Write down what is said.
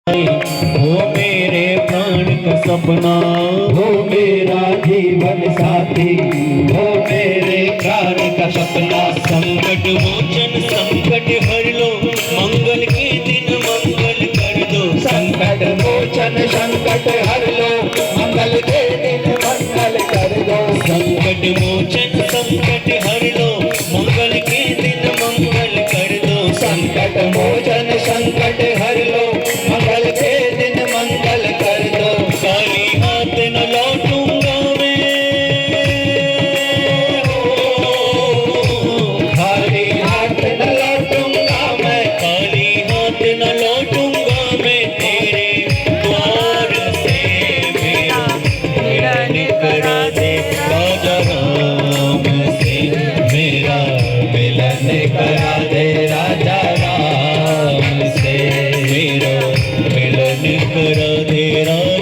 हो मेरे प्राण का सपना, हो मेरा जीवन साथी, हो मेरे प्राण का सपना। संकट मोचन संकट हर लो, मंगल के दिन मंगल कर दो। संकट मोचन संकट हर लो, मंगल के दिन मंगल कर दो। संकट मोचन संकट हर लो, मंगल के दिन मंगल कर दो। संकट मोचन संकट हर लो, मंगल के दिन मंगल कर दो। खाली हाथ न लौटूंगा मैं, खाली हाथ न लौटूंगा मैं, खाली हाथ न लौटूंगा मैं। तेरे द्वार से मेरा मिलन करा दे राजा राम से, मेरा मिलन करा दे राजा राम से। मेरा मिलन करा दे राजा